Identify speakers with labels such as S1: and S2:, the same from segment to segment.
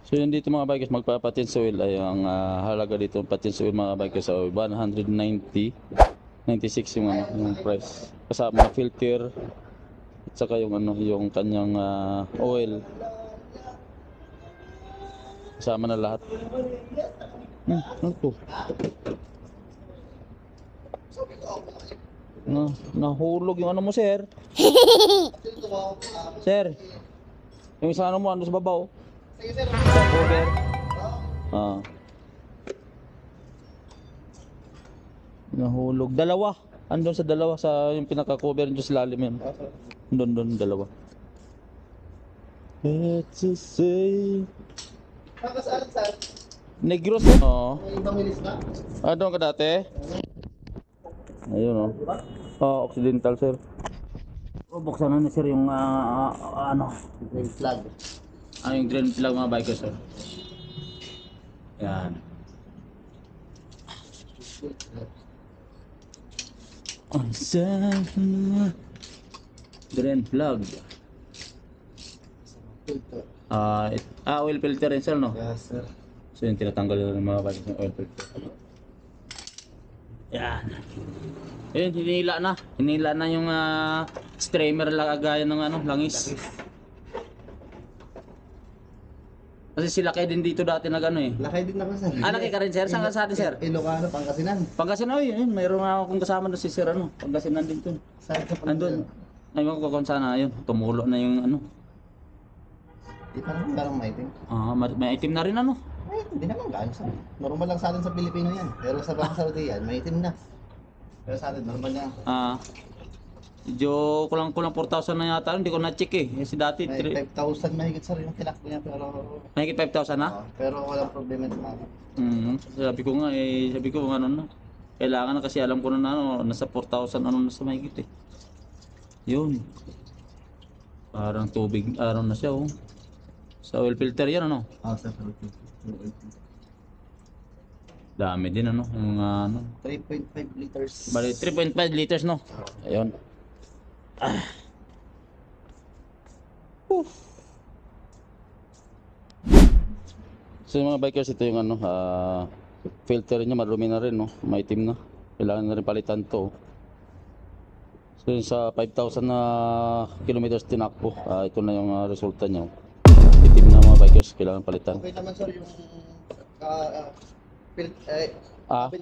S1: So yun dito mga bikers, magpapatin sa oil ay ang halaga dito patin sa oil mga bikers sa 190, 96 yung ano, yung price. Kasama filter at saka yung ano, yung kanyang oil. Kasama na lahat. Ano to? Nahulog yung ano mo, sir. Sir, yung isa ano mo, ano sa babaw? Sa cover. Nahulog. Dalawa. Andun sa dalawa sa yung pinaka-cover nyo sa lalim yan. Doon, dalawa. Let's just say... Negros eh. Oo. Doon ka dati? Ayun occidental sir. Buksan na ni sir yung ano? Drain plug. Yung drain plug mga bikers sir. Yan. Drain plug. Oil filter rin sir, no?
S2: Yes, sir.
S1: So yung tinatanggal ng mga bikers ng oil filter. Yan. Ayun, hinila na yung streamer lagayan ng ano, langis. Kasi si Lakay din dito dati nag ano eh.
S2: Lakay din ako sir.
S1: Lakay ka rin sir? Saan ka sa atin sir?
S2: Ilocano, Pangasinan.
S1: Pangasinan, yun. Mayroon nga akong kasama doon si sir ano. Pangasinan din to.
S2: Saan ka Pangasinan?
S1: Andun. Ayun ko kung sana ayun. Tumulo na yung ano.
S2: Di pa naman parang maitim.
S1: May itim na rin ano.
S2: Ay, hindi naman gaano sa. Normal lang sa atin sa Pilipino yan. Pero sa mga Saudi yan, maitim na. Pero sa atin, normal lang.
S1: Medyo kulang 4,000 na yata. Hindi ko na-check eh. Kasi dati...
S2: May 5,000 mahigit sir yung tinakbo niya pero...
S1: Mahigit 5,000 na?
S2: Pero walang problema sa akin.
S1: Sabi ko nga eh. Sabi ko ano na. Kailangan na kasi alam ko na ano. Nasa 4,000 ano nasa mahigit eh. Yun. Parang tubig. Araw na siya oh. Sa oil filter yan ano?
S2: Sir.
S1: Dami din ano. Yung ano.
S2: 3.5 liters.
S1: Bali 3.5 liters no? Ayun. So yung mga bikers, ito yung ano, filter niya marumi na rin no, maitim na. Kailangan na rin palitan to. So yun sa 5,000 na kilometers tinakbo, ito na yung resulta niya. Itim na mga bikers, kailangan palitan.
S2: Okay naman sir yung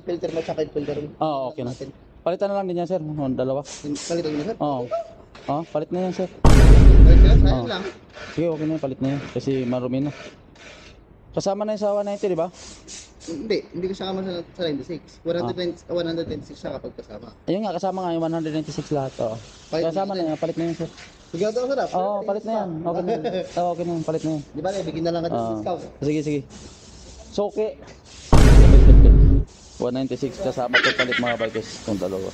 S2: filter mo sa filter mo.
S1: Okay na. Palitan na lang din yan sir, dalawa.
S2: Palitan mo sir?
S1: Palit na yan sir.
S2: Sayang lang.
S1: Sige, okay na, palit na yan kasi marumi na. Kasama na yung sa 190 di ba?
S2: Hindi kasama sa 96. 126 siya kapag kasama.
S1: Ayun nga, kasama nga yung 196 lahat. Kasama na yan, palit na yan sir.
S2: Sigado ako sir.
S1: Palit na yan. Okay na yan. Okay na yan, palit na yan.
S2: Di ba, bigyan na lang ka ng discount.
S1: Sige. So, okay. 196 kasama to palit mga bikers. Itong dalawa.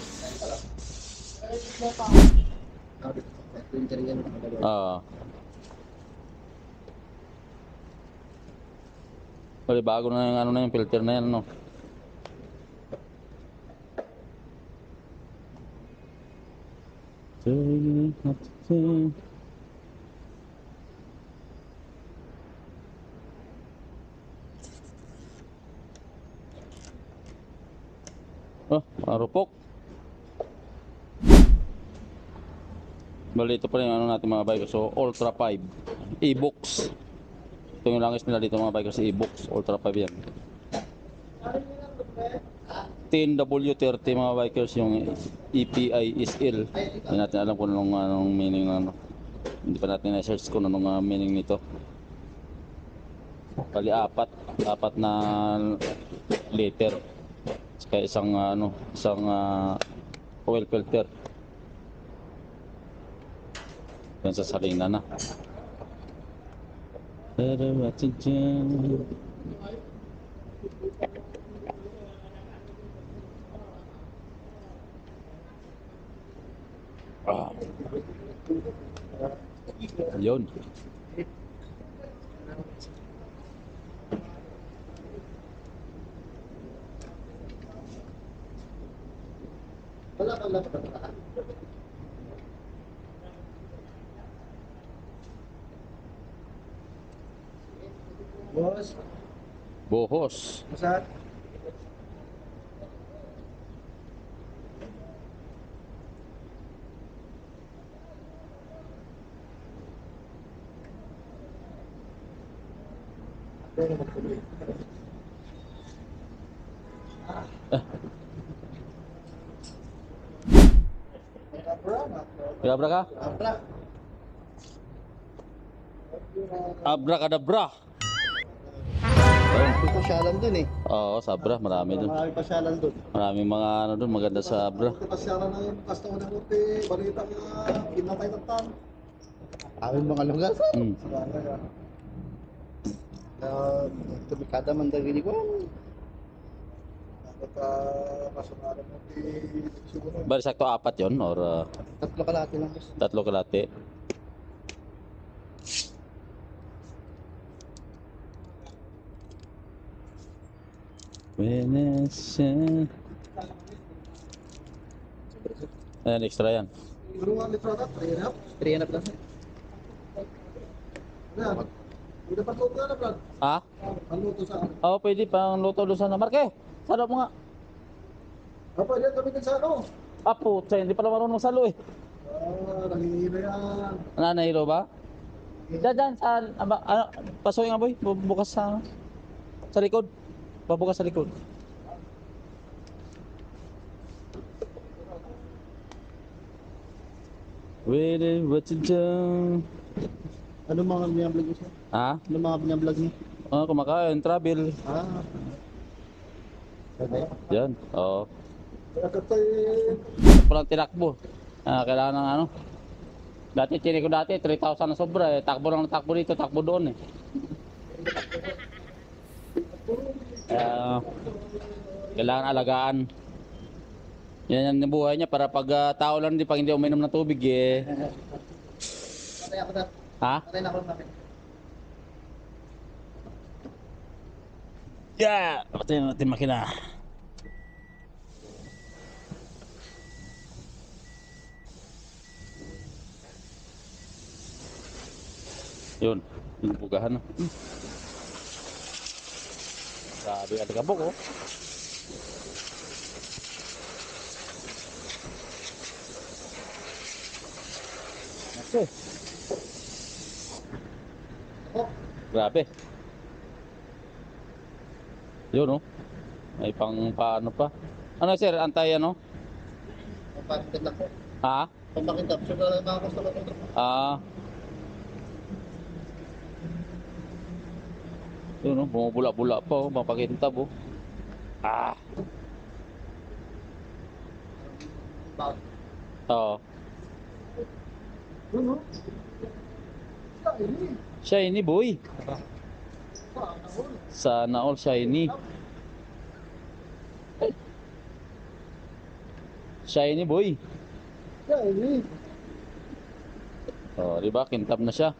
S1: Bago na yung ano na yung filter na yan no. Marupok. Bali ito pa rin yung ano natin mga bikers. So Ultra 5 e-box. Ito yung langis nila dito mga bikers, e-box Ultra 5 yan. 10W30 mga bikers, yung EPI is ill. Hindi natin alam kung anong meaning ano. Hindi pa natin na-search kung anong meaning nito. Bali apat na liter. Kaya isang oil filter. Yan sa salina na. Ayun.
S2: Wala. Boss,
S1: Buhos.
S2: masat.
S1: Abra ka?
S2: Abra.
S1: Abracadabra.
S2: May pasyalan dun eh.
S1: Oo, sa Abra, marami dun.
S2: Marami pasyalan dun.
S1: Maraming mga ano dun, maganda sa Abra.
S3: Pasyalan na yung customer ng Uti, balita nga, pinatay ng tan.
S2: Aming mga lugar.
S1: Hmm.
S2: Tumikada man daw gini ko.
S3: Kasamaran ng Uti, siguro.
S1: Bali sakto apat yon or
S2: Tatlo kalati lang boss.
S1: tatlo kalate. Venetian. Ayan, extra yan.
S3: Siguro nga litrata, 3.5.
S2: 3 lang.
S3: Yan. Hindi pa luto na, Brad.
S1: Ha?
S3: Panluto sa akin.
S1: Oo, pwede pang luto doon sana. Marke, salo mo nga.
S3: Pwede gamitin sa ano?
S1: Ah, putya, hindi pala marunong salo eh.
S3: Nangihina yan.
S1: Nanahilo ba? Diyan, sa, ano, pasoy nga boy, bukas sa likod. Pabukas sa likod. Really, what you do?
S2: Ano mga binablog niyo?
S1: Ha?
S2: Ano mga binablog niyo?
S1: Ah, kumakain, travel.
S2: Ah. Okay.
S1: Yan, oo.
S3: Kaya katay,
S1: Walang tinakbo. Ah, kailangan ng ano. Dati, chini ko dati, 3,000 na sobra eh. Takbo lang ng takbo dito, takbo doon eh. Kailangan alagaan. Yan ang buhay niya para pag tao lang di pag hindi uminom ng tubig eh.
S2: Patay ako na.
S1: Ha?
S2: Patay na ako ng kape.
S1: Yeah! Patayin natin makina. Yun, yung bugahan na. Grabe ka kabok oh. Okay. Grabe. Yun oh. May pang paano pa. Ano sir, antay ano?
S2: Pampakintab lang po.
S1: Ha?
S2: Pampakintab. Siyempre lang mga customer ko.
S1: Ah. Yun oh, bumubula-bula pa oh, mapakintab oh. Ah. Oo.
S3: yun, no? Siya, ini.
S1: Shiny boy.
S3: Sana
S1: Sana
S3: all.
S1: all shiny. Shiny boy.
S3: Siya, ini.
S1: Oh, di ba? Kintab na siya.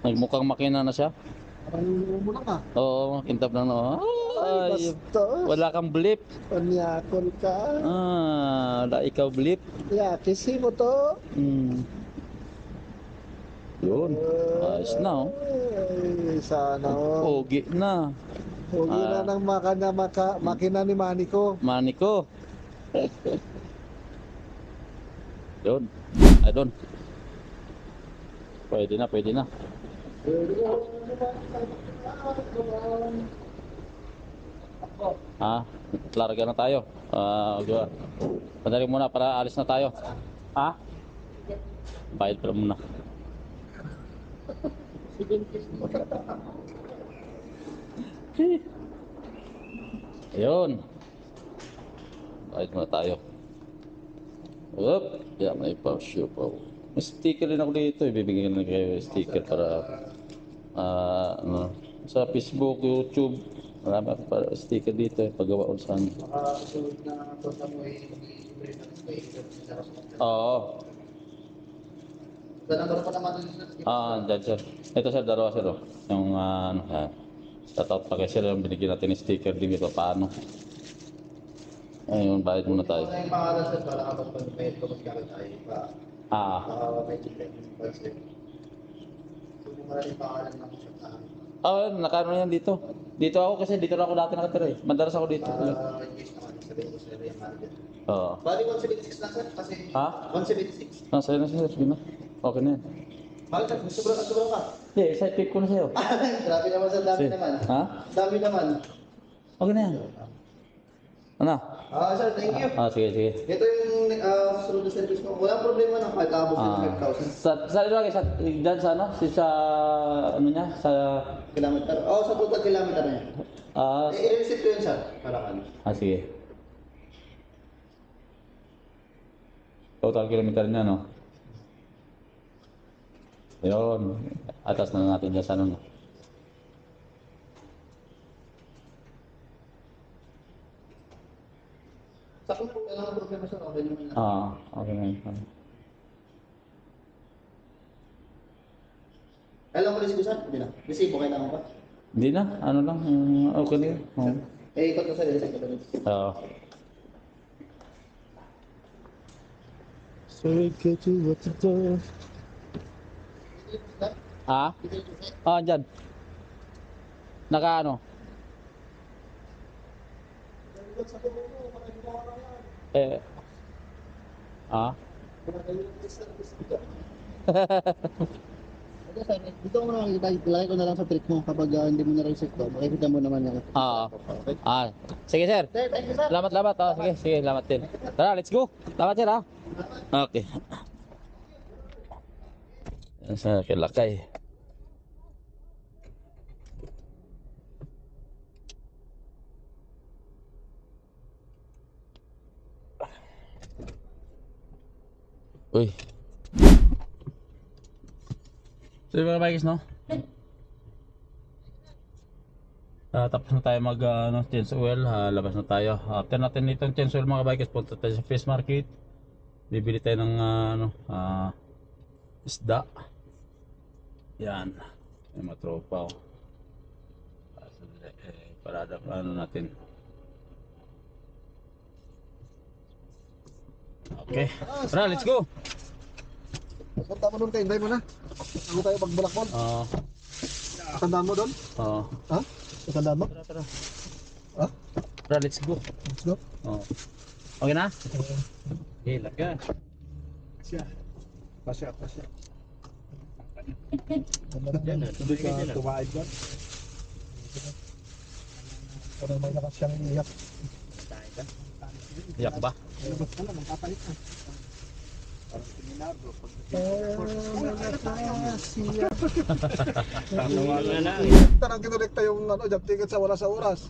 S1: Nagmukhang makina na siya.
S3: Parang mo lang ah.
S1: Oo, kintab na no. Ay,
S3: Basta.
S1: wala kang blip.
S3: Panyakon ka.
S1: Wala ikaw blip.
S3: Yakisi mo to.
S1: Hmm. Yun. Ayos na oh.
S3: Ay, sana all.
S1: Pogi na.
S3: Huwag na ng makina ni Maniko.
S1: Maniko. Yun. Ay, doon. Pwede na, pwede na. Ha? Larga na tayo. Padali muna para alis na tayo. Ha? Bayad pala muna. Ayun. Bayad muna tayo. Up. Yeah, may pa-show pa. May sticker din ako dito. Ibibigyan na kayo sticker para ano, sa Facebook, YouTube. Marami ako para sticker dito. Paggawa ko saan.
S2: Sunod na punta mo ay libre na stay.
S1: Oo.
S2: Dalawa pa naman dun.
S1: Dyan sir. Ito sir, dalawa sir. Oh. Yung ano, shoutout pa kay sir. Yung binigyan natin ng sticker din ito. Paano? Ayun, bayad muna tayo.
S2: Ano yung pangalan sa para kapag pag-mail ko magkakaroon tayo pa.
S1: Ah,
S2: Baka may check yung budget. So, kung wala yung pangalan ng shop namin.
S1: Ah, nakano yan dito. Dito ako kasi dito na ako dati nakatira eh. Madalas ako dito.
S2: In case naman, sabihin ko sa'yo yung manager.
S1: Oo.
S2: Bali 176 lang sir, kasi
S1: Ha?
S2: 176.
S1: Ah, sa'yo na sir. Sige na. Okay na yan.
S2: Bakit sir? Sobrang ka?
S1: Hindi, side pick ko na sa'yo.
S2: Grabe naman sir, dami
S1: Sige.
S2: naman.
S1: Ha?
S2: Dami naman.
S1: Okay na yan. Ano?
S2: Sir, thank you.
S1: Ah, sige, sige.
S2: Ito yung susunod na service ko. Walang problema na kahit abot
S1: Ah,
S2: ng 5,000
S1: sa lagi sa dyan sa ano? Sa ano niya? Sa
S2: kilometer. Sa total kilometer na yan.
S1: ah,
S2: I-receipt ko yun sir, para ano.
S1: sige. Total kilometer niya, no? Ayun. Atas na natin dyan sa ano, no?
S2: Sa kung walang problema sir, okay naman na.
S1: Okay na yun.
S2: Kailan ko receive sir? Hindi na. Receive ko kailangan pa.
S1: Hindi na, ano lang, okay na yun. Oo.
S2: Ikot ko sir, receive ko pa rin.
S1: Oo. Ha? Dyan. Naka ano? Eh.
S2: Okay, sir. Dito ko na makikita, ilagay ko na lang sa trick mo kapag hindi mo na-receive to. Makikita mo naman yung... Okay.
S1: Sige sir.
S2: Sir, thank you sir.
S1: Salamat. Sige, salamat din. Tara, let's go. Salamat sir ha. Okay. Yan sa kilakay. Uy. So mga bikers, no? Tapos na tayo mag change oil, labas na tayo. After natin itong change oil mga bikers, punta tayo sa fish market. Bibili tayo ng isda. Yan. May mga tropa. Parada natin. Okay. Tara, let's go.
S3: Punta mo doon kay Inday mo na. Ako tayo magbulakbol. Tandaan mo doon? Ha? Tandaan mo?
S1: Tara.
S3: Ha?
S1: Tara, let's go.
S3: Let's go.
S1: Okay na? Okay, laga.
S3: Pasya. Yan na. Tumaid dyan. Ano may nakasyang iyak.
S1: Iyak ba?
S3: Labas ka lang, magpapalit na. Parang seminardo. Tarang kinolekta yung job ticket sa wala sa oras.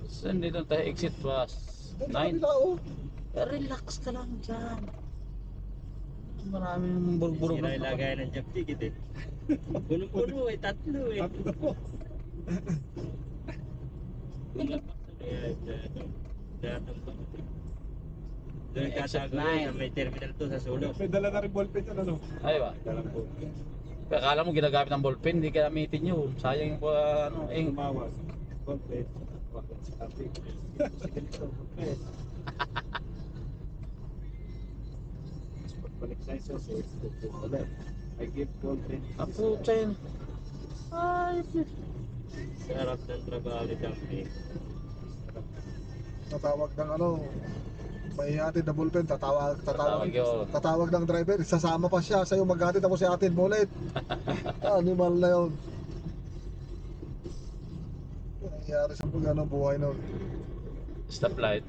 S1: Saan dito tayo? Exit was 9. Relax ka lang dyan. Maraming burburog.
S4: Sira ilagay ng job ticket eh. Puno-puno eh, tatlo eh. Doon tatago sa may terminal 2 sa sulok.
S3: May dala na rin ballpen yan ano?
S1: Ay ba? Akala mo ginagamit ng ballpen, hindi ka gamitin yun. Sayang yung ink.
S3: Tumawas. Ballpen.
S4: Balik sa iso, so I give ballpen.
S1: Ako, Chen.
S4: Sarap ng trabaho ni Dumpy.
S3: Tatawag ng may hatid na ballpen,
S1: Tatawag yun.
S3: tatawag ng driver, sasama pa siya sa'yo maghatid ako si atin bullet. Animal na yun. Nangyayari sa buhay nun.
S1: Stoplight.